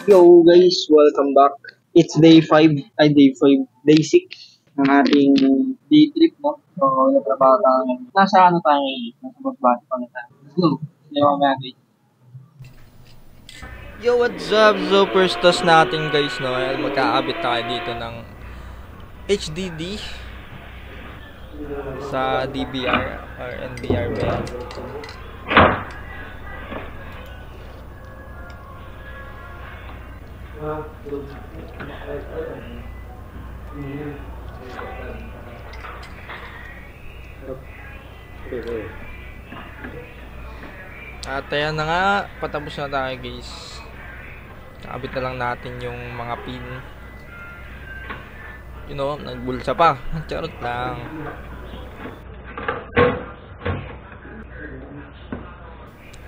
Yo guys, welcome back. It's day 5, day 6 ng ating day trip, no? So, natrabaho tayo. Nasa ano tayo ngayon? Nasa Masbate pa na tayo. Let's go. Let's go. Yo, what's up? So, first toss natin guys, no? Magkakabit tayo dito ng HDD sa DBR or NBR ba yan? At ayan na nga, patapos na tayo guys. Nakabit na lang natin yung mga pin. You know, nagbulsa pa. Charot lang.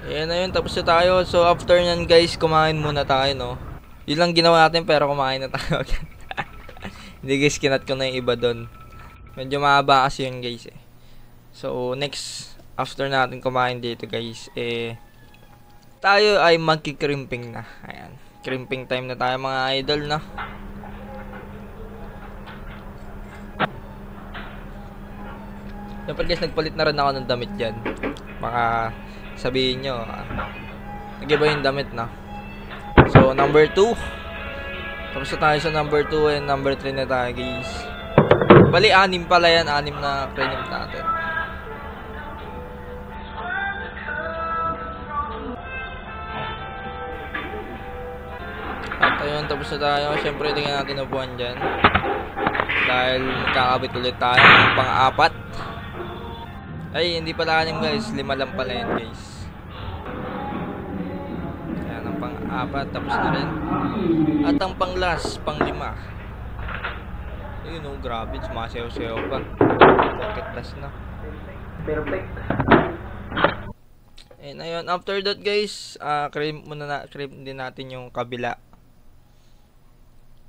Ayan na yun, tapos na tayo. So after nyan guys, kumain muna tayo, no. Yun lang ginawa natin pero kumain na tayo. Hindi guys, kinat ko na yung iba doon. Medyo mahaba kasi yun guys eh. So next, after natin kumain dito guys, tayo ay magki-crimping na. Ayan, crimping time na tayo mga idol, no. Dapat guys, nagpalit na rin ako ng damit dyan. Baka sabihin nyo, nag-iba yung damit na. So number 2, tapos na tayo sa number 2 and number 3 na tayo guys. Bali 6 pala yan, 6 na crimp natin. At ayun, tapos na tayo. Siyempre, tingnan natin upuan dyan. Dahil magkakabit ulit tayo ng pang-4. Ay, hindi pala 6 guys. 5 lang pala yan guys. Ayan, ang pang-4. Tapos na rin. At ang pang-last, pang-5. Ayun o, grabe. Sumasayaw-sayaw pa. Pocket last na. Perfect. And ayun, after that guys, crimp din natin yung kabila.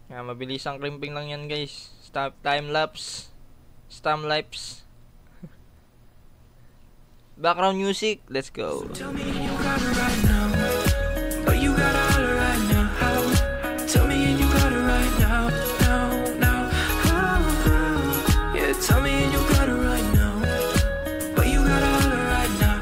Kaya mabilis ang crimping lang yan guys. Time lapse. Stam lapse. Background music, let's go. Tell me you got it right now. But you got all right now. Tell me you got it right now. Now. Yeah, tell me you got it right now. But you got all right now.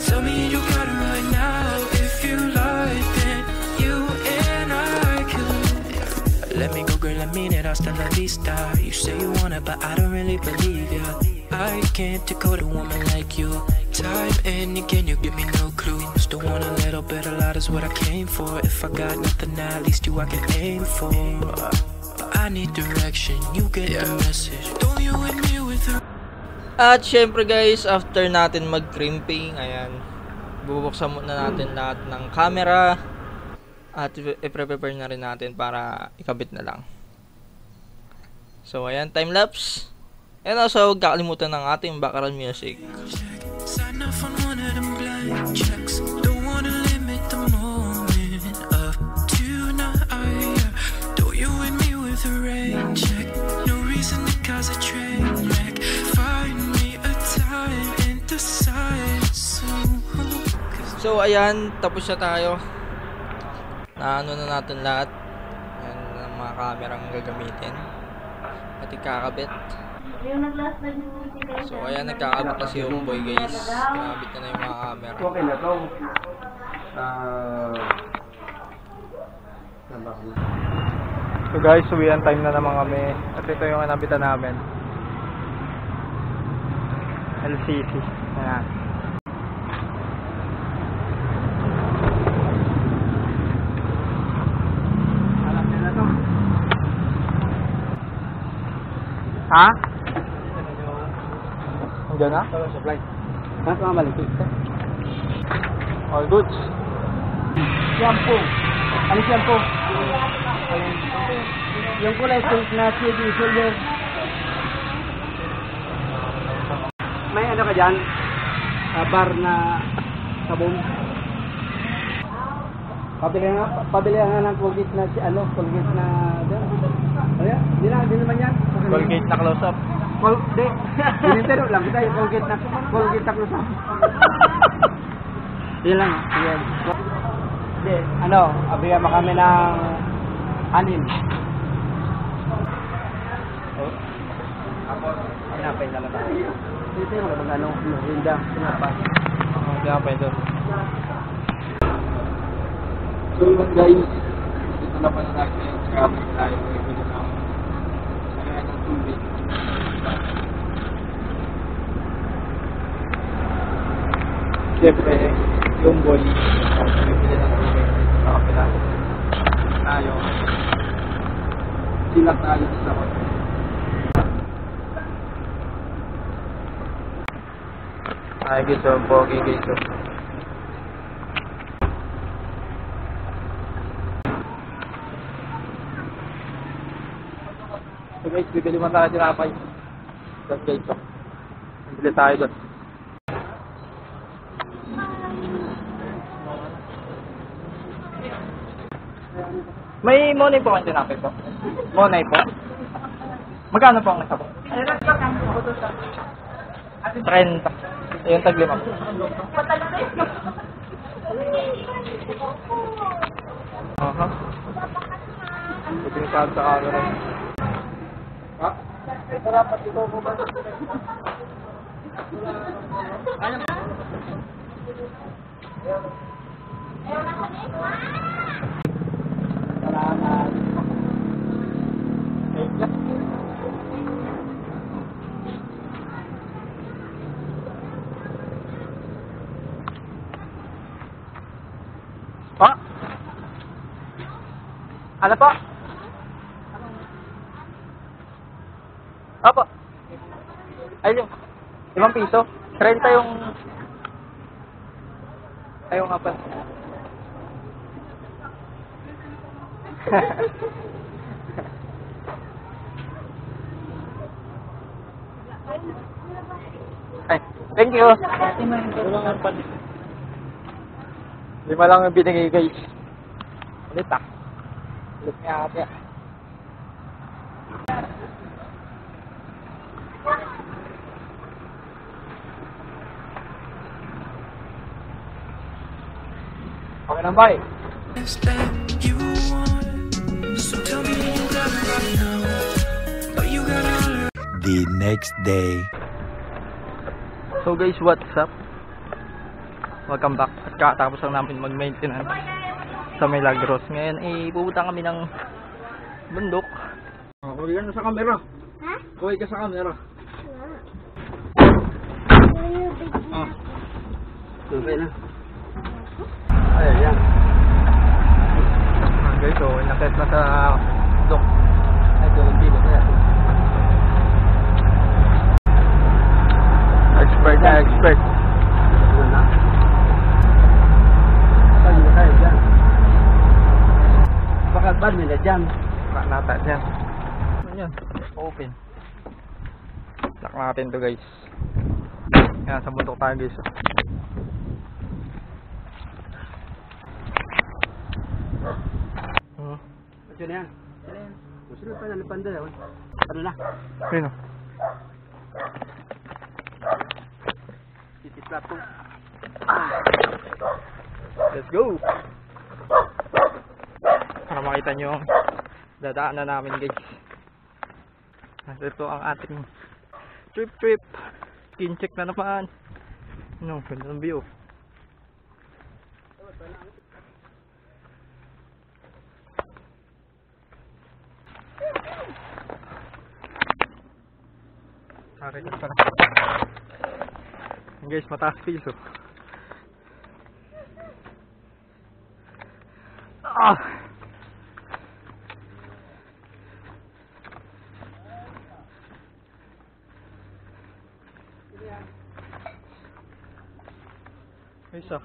Tell me you got it right now. If you like, then you and I could. Let me go, girl, I mean it. Hasta la vista. You say you want it, but I don't really believe ya. I can't decode a woman like you. Time and again, you give me no clue. Still want a little bit, a lot is what I came for. If I got nothing, at least you I can aim for. I need direction, you get the message. Don't you with me with her. At syempre guys, after natin mag-crimping, ayan, bubuksan muna natin lahat ng camera. At i-prepare na rin natin para ikabit na lang. So ayan, time lapse. And also, huwag kakalimutan ng ating background music. Sign off on one of them blank checks. Don't wanna limit the moment up tonight. Do you with me with a rain check? No reason to cause a train wreck. Find me a time and decide soon. So, ayan, tapos na tayo. Naano na natin lahat. Ayan, ang mga kamerang gagamitin. At ikakabit. So ayan, nagkakabit na si Homeboy guys. Nakabit na yung mga camera. Okay na to. So guys, uwian time na naman kami. At ito yung nabitan namin. LCC. Ayan. Alam nila to. Ha? Diyan na? Supply. Nasa mga malikit ka? All goods. Shampoo. Ano shampoo? Yung kulay pink na CD silver. May ano ka dyan? Bar na sabon. Pabili nga ng Colgate na Colgate na ayan, hindi naman yan. Colgate na close-up. Hindi. Dinintero lang kita yung Colgate na close-up. Yan lang. Yan. Hindi, ano, abiyan mo kami ng anim. Oh. Sinapay na lang tayo. Dito yung mag-ano, merinda, sinapay. Sinapay doon. So yun guys, dito na pala natin yung scrapping tayo. Ito na lang. Kaya ng tubig. Siyempre, yung boy, bibili ng tubig sa kapila. Tayo. Silak tayo sa kapila. Ay, guys, pogi guys. So guys, bibili man tayo tinapay. Doon guys, bibili tayo doon. May money po kayo tinapay po? Money po? Magkano po ang nasa po? 30. Yung taglima po. Aha. Ipinasal sa camera. Ha? Dapat ito po ba? Ano? Salamat. Pa? Ano po? Opo. Ay, yung 5 piso. 30 yung... Ayaw nga pa. Ay, thank you. 5 lang yung binigay guys. Ulit ah. Ulit niya ate. Okay na ba eh? You want, so tell me you got it right now, but you got all the next day. So guys, what's up? Welcome back. At kakatapos lang namin mag-maintenance sa Milagros. Ngayon eh, pupunta kami ng bundok. Kuhay ka na sa camera. Ha? Kuhay ka sa camera. Ah. Okay na. Ay, yan. Okay, so inakit na sa bundok. Ay, tulong dito kaya. Expert na, expert. Ano na? Saan nyo tayo dyan? Bakit ba nila dyan? Baka nata dyan. Ano yan? Open. Lock natin to guys. Yan, sa bundok tayo guys. Ito na yan. Masunod pa na lipanda yun. Ano na? Sino? Titislap po. Let's go! Para makita nyo yung dadaanan namin guys. Ito ang ating trip. Skin check na naman. Ano, ganda ng view. Okay, para. Guys, mataas piso. Ah! Isa.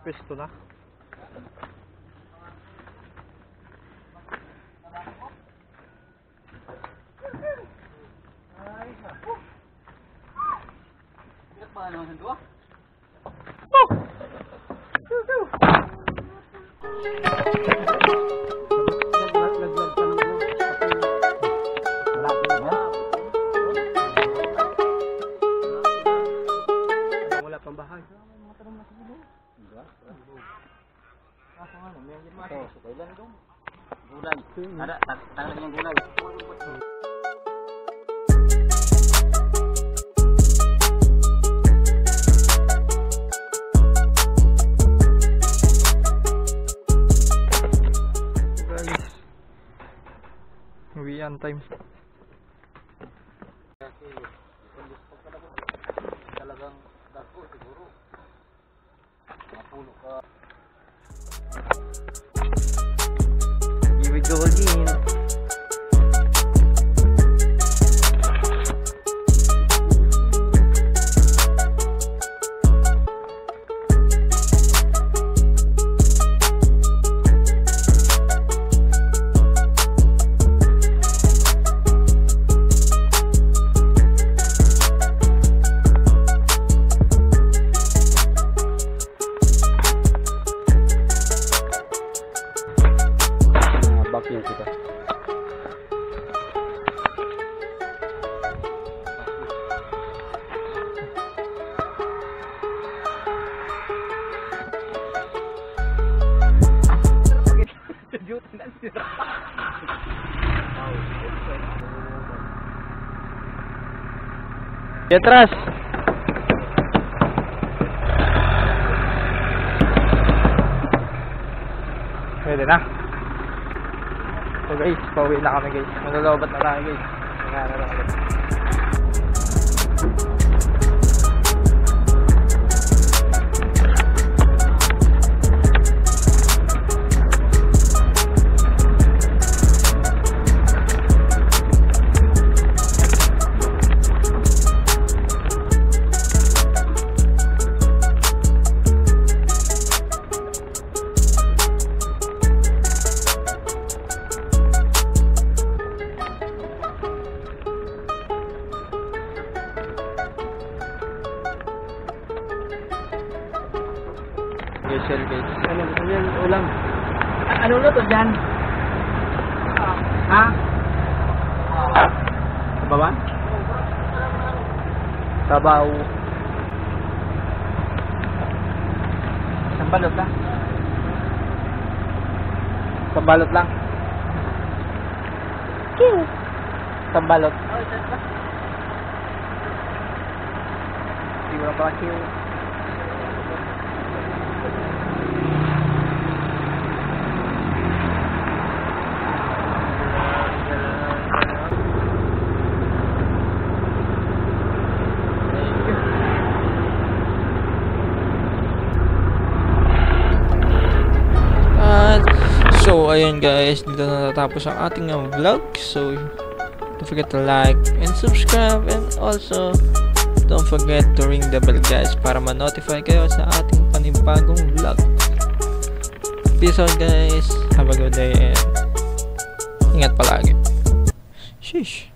Pwesto na. Wala pang bahay. Ito, kailan doon? Gulay. Ada, tangan yung gulay. Guys, uwian time. Talagang dako siguro. Mapulo ka. Here we go again. Vacuum kita. Di atras. Pwede na. So guys, pauwi na kami guys. Malalobat na tayo guys. Nga na lang ulit. Special guys. Ano yan ulam? Ano na to dyan? Ha? Baba? Sabaw. Sambalot lang. Sambalot lang. Sambalot. Hindi mo lang pala kill. So ayun guys, dito na natapos ang ating vlog. So don't forget to like and subscribe, and also don't forget to ring the bell guys para ma-notify kayo sa ating panibagong vlog. Peace out guys, have a good day and ingat palagi. Sheesh.